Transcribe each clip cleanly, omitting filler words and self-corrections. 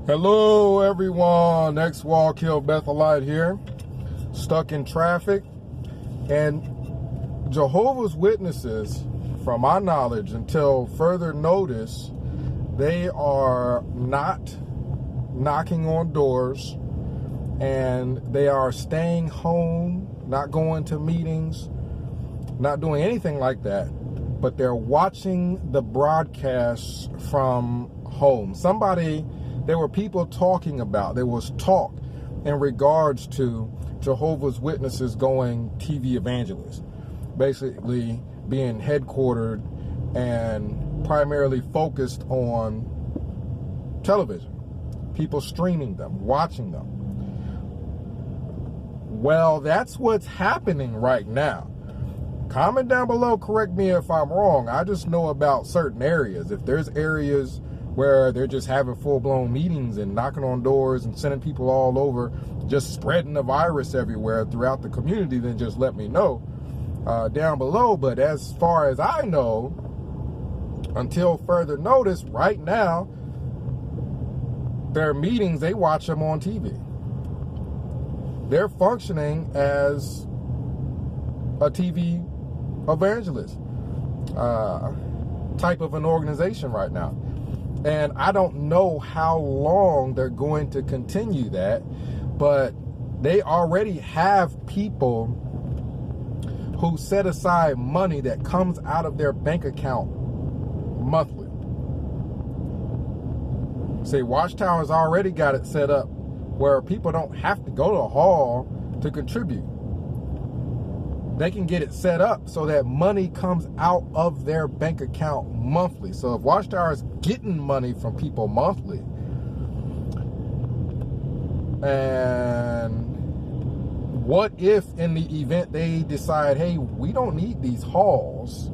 Hello everyone, ex-Wall Kill Bethelite here, stuck in traffic. And Jehovah's Witnesses, from my knowledge, until further notice, they are not knocking on doors and they are staying home, not going to meetings, not doing anything like that, but they're watching the broadcasts from home. There were people talking about, there was talk in regards to Jehovah's Witnesses going TV evangelist, basically being headquartered and primarily focused on television, people streaming them, watching them. Well, that's what's happening right now. Comment down below, correct me if I'm wrong. I just know about certain areas. If there's areas where they're just having full-blown meetings and knocking on doors and sending people all over, just spreading the virus everywhere throughout the community, then just let me know down below. But as far as I know, until further notice, right now, their meetings, they watch them on TV. They're functioning as a TV evangelist type of an organization right now. And I don't know how long they're going to continue that, but they already have people who set aside money that comes out of their bank account monthly. See, Watchtower's already got it set up where people don't have to go to a hall to contribute. They can get it set up so that money comes out of their bank account monthly. So if Watchtower is getting money from people monthly, and what if in the event they decide, hey, we don't need these halls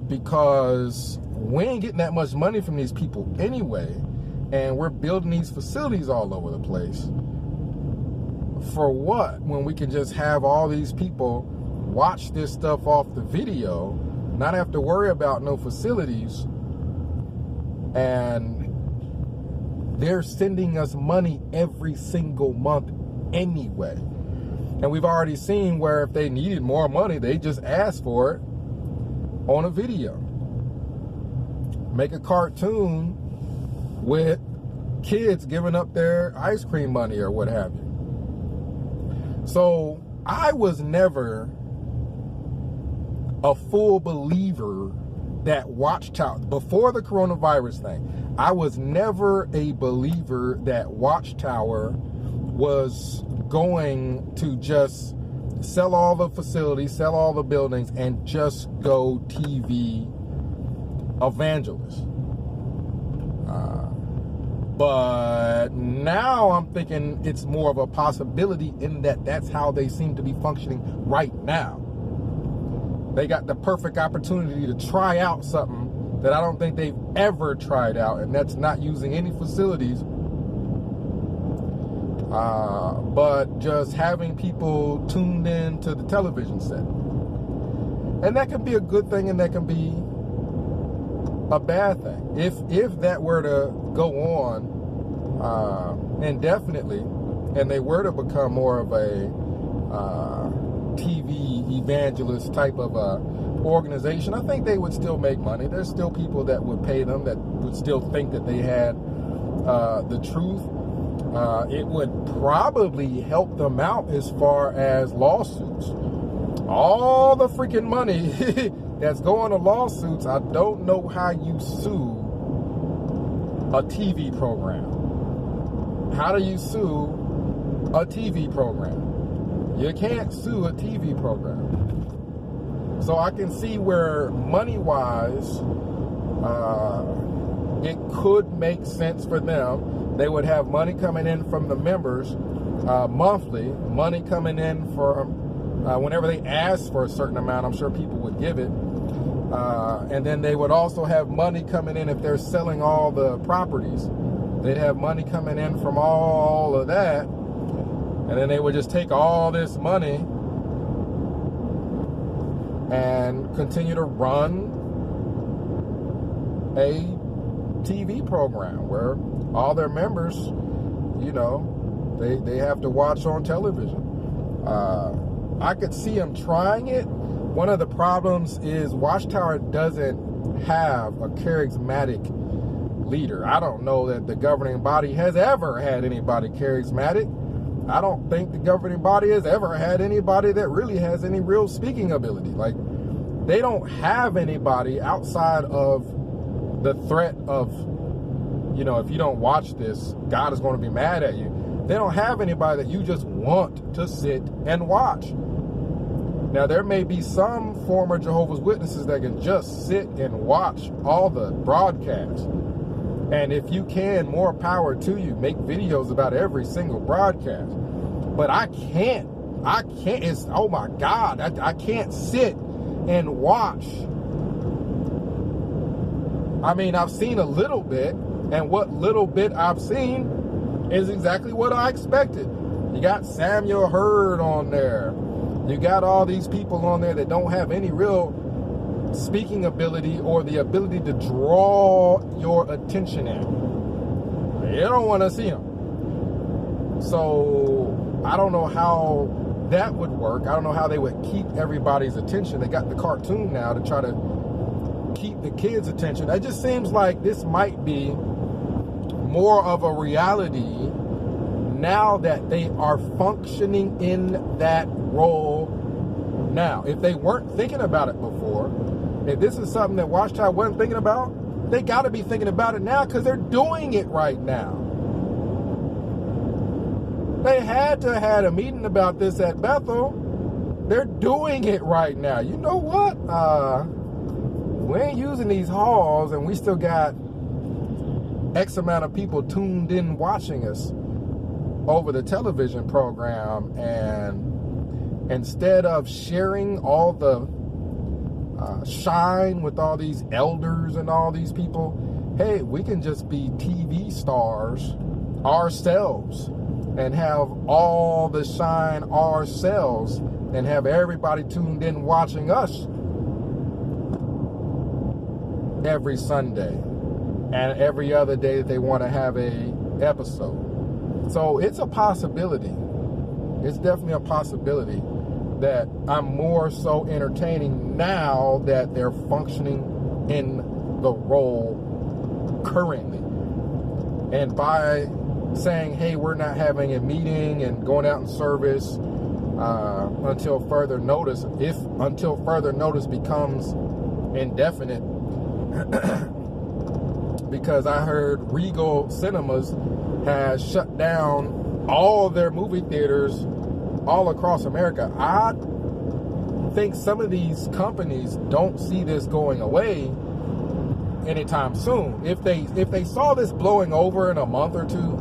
because we ain't getting that much money from these people anyway, and we're building these facilities all over the place. For what, when we can just have all these people watch this stuff off the video, not have to worry about no facilities, and they're sending us money every single month anyway. And we've already seen where if they needed more money, they just asked for it on a video. Make a cartoon with kids giving up their ice cream money or what have you. So I was never a full believer that Watchtower, before the coronavirus thing, I was never a believer that Watchtower was going to just sell all the facilities, sell all the buildings, and just go TV evangelist. But now I'm thinking it's more of a possibility in that that's how they seem to be functioning right now. They got the perfect opportunity to try out something that I don't think they've ever tried out, and that's not using any facilities, but just having people tuned in to the television set. And that can be a good thing and that can be a bad thing. If that were to go on indefinitely, and they were to become more of a TV evangelist type of organization, I think they would still make money. There's still people that would pay them, that would still think that they had the truth. It would probably help them out as far as lawsuits. All the freaking money that's going to lawsuits, I don't know how you sue a TV program. How do you sue a TV program? You can't sue a TV program. So I can see where money-wise, it could make sense for them. They would have money coming in from the members monthly, money coming in from whenever they ask for a certain amount. I'm sure people would give it. And then they would also have money coming in if they're selling all the properties. They'd have money coming in from all of that. And then they would just take all this money and continue to run a TV program where all their members, you know, they have to watch on television. I could see them trying it. One of the problems is Watchtower doesn't have a charismatic leader. I don't know that the governing body has ever had anybody charismatic. I don't think the governing body has ever had anybody that really has any real speaking ability. Like, they don't have anybody outside of the threat of, you know, if you don't watch this, God is going to be mad at you. They don't have anybody that you just want to sit and watch. Now, there may be some former Jehovah's Witnesses that can just sit and watch all the broadcasts. And if you can, more power to you. Make videos about every single broadcast. But I can't. It's, oh my God, I can't sit and watch. I mean, I've seen a little bit, and what little bit I've seen is exactly what I expected. You got Samuel Hurd on there. You got all these people on there that don't have any real speaking ability or the ability to draw your attention in. You don't want to see them. So I don't know how that would work. I don't know how they would keep everybody's attention. They got the cartoon now to try to keep the kids' attention. It just seems like this might be more of a reality now that they are functioning in that role now. If they weren't thinking about it before, if this is something that Watchtower wasn't thinking about, they got to be thinking about it now because they're doing it right now. They had to have had a meeting about this at Bethel. They're doing it right now. You know what? We ain't using these halls, and we still got X amount of people tuned in watching us over the television program, and instead of sharing all the shine with all these elders and all these people, hey, we can just be TV stars ourselves and have all the shine ourselves and have everybody tuned in watching us every Sunday and every other day that they want to have a episode. So it's a possibility. It's definitely a possibility that I'm more so entertaining now that they're functioning in the role currently. And by saying, hey, we're not having a meeting and going out in service until further notice, if until further notice becomes indefinite, because I heard Regal Cinemas has shut down all of their movie theaters all across America. I think some of these companies don't see this going away anytime soon. If they saw this blowing over in a month or two,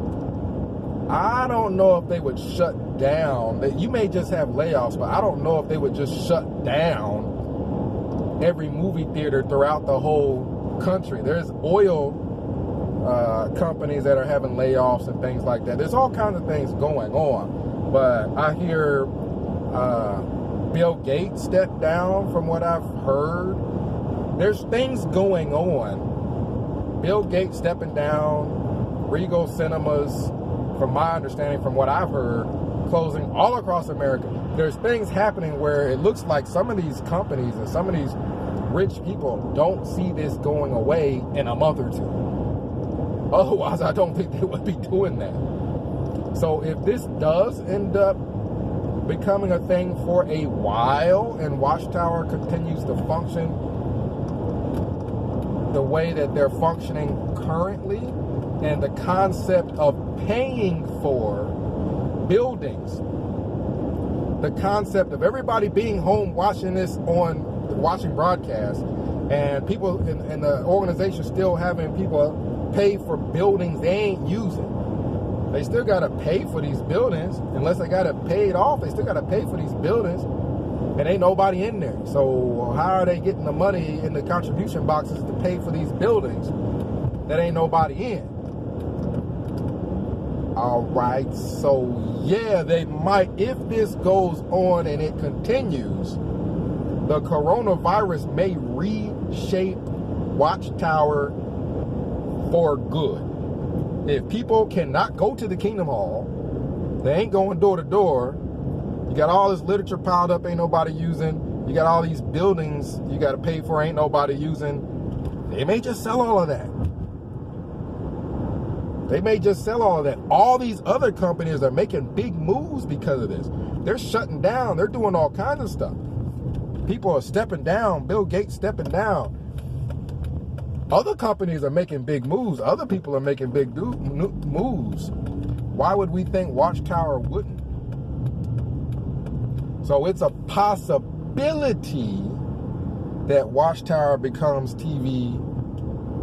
I don't know if they would shut down. You may just have layoffs, but I don't know if they would just shut down every movie theater throughout the whole country. There's oil companies that are having layoffs and things like that. There's all kinds of things going on. But I hear Bill Gates stepped down from what I've heard. There's things going on. Bill Gates stepping down, Regal Cinemas, from my understanding, from what I've heard, closing all across America. There's things happening where it looks like some of these companies and some of these rich people don't see this going away in a month or two. Otherwise, I don't think they would be doing that. So if this does end up becoming a thing for a while and Watchtower continues to function the way that they're functioning currently, and the concept of paying for buildings, the concept of everybody being home watching this watching broadcasts, and people in the organization still having people pay for buildings they ain't using. They still got to pay for these buildings. Unless they got it paid off, they still got to pay for these buildings. And ain't nobody in there. So how are they getting the money in the contribution boxes to pay for these buildings that ain't nobody in? All right. So, yeah, they might, if this goes on and it continues, the coronavirus may reshape Watchtower for good. If people cannot go to the Kingdom Hall, they ain't going door to door. You got all this literature piled up, ain't nobody using. You got all these buildings you got to pay for, ain't nobody using. They may just sell all of that. They may just sell all of that. All these other companies are making big moves because of this. They're shutting down. They're doing all kinds of stuff. People are stepping down. Bill Gates stepping down. Other companies are making big moves. Other people are making big moves. Why would we think Watchtower wouldn't? So it's a possibility that Watchtower becomes TV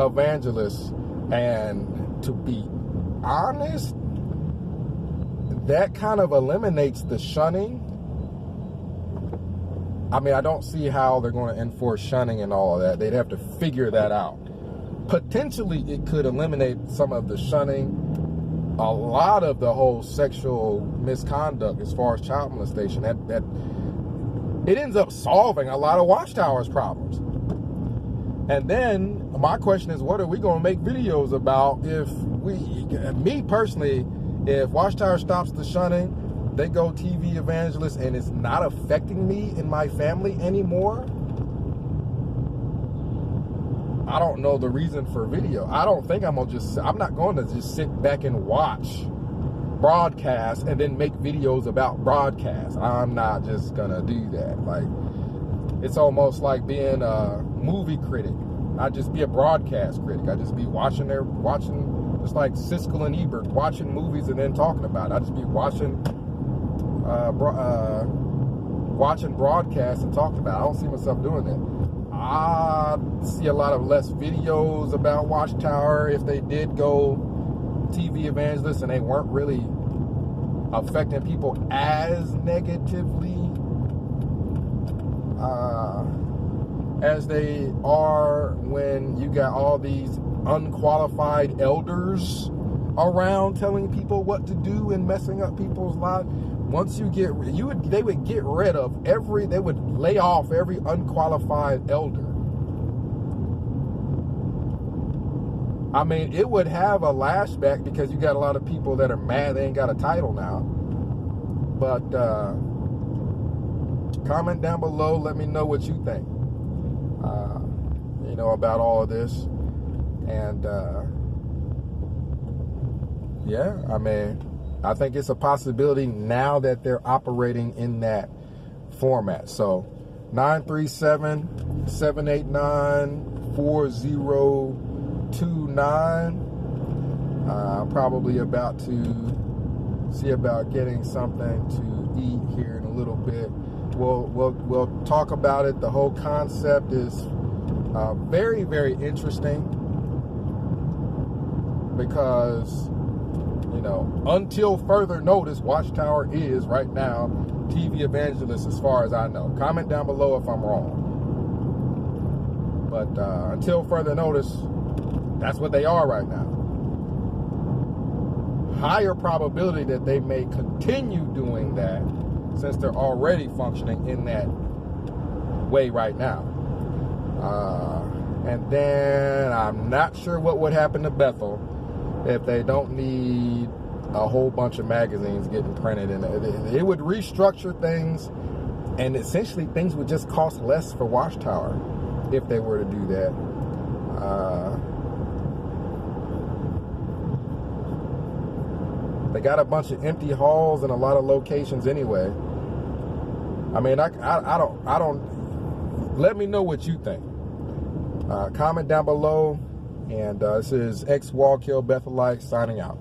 Evangelist. And to be honest, that kind of eliminates the shunning. I mean, I don't see how they're going to enforce shunning and all of that. They'd have to figure that out. Potentially, it could eliminate some of the shunning, a lot of the whole sexual misconduct as far as child molestation. That it ends up solving a lot of Watchtower's problems. And then my question is, what are we going to make videos about if me personally, if Watchtower stops the shunning, they go TV Evangelist, and it's not affecting me and my family anymore? I don't know the reason for video. I don't think I'm not going to just sit back and watch broadcast and then make videos about broadcast. I'm not just going to do that. Like, it's almost like being a movie critic. I just be a broadcast critic. I just be watching, just like Siskel and Ebert, watching movies and then talking about it. I just be watching broadcasts and talking about it. I don't see myself doing that. I see a lot of less videos about Watchtower if they did go TV Evangelist and they weren't really affecting people as negatively as they are when you got all these unqualified elders around telling people what to do and messing up people's lives. Once you get, they would get rid of they would lay off every unqualified elder. I mean, it would have a lashback because you got a lot of people that are mad they ain't got a title now. But comment down below, let me know what you think, about all of this. And yeah, I mean, I think it's a possibility now that they're operating in that format. So 937-789-4029. I'm probably about to see about getting something to eat here in a little bit. We'll talk about it. The whole concept is very, very interesting because, until further notice, Watchtower is right now TV Evangelist as far as I know. Comment down below if I'm wrong. But until further notice, that's what they are right now. Higher probability that they may continue doing that since they're already functioning in that way right now. And then I'm not sure what would happen to Bethel if they don't need a whole bunch of magazines getting printed. And it would restructure things, and essentially things would just cost less for Watchtower if they were to do that. They got a bunch of empty halls in a lot of locations anyway. I mean, I don't. Let me know what you think. Comment down below. And this is X Wallkill Bethelite signing out.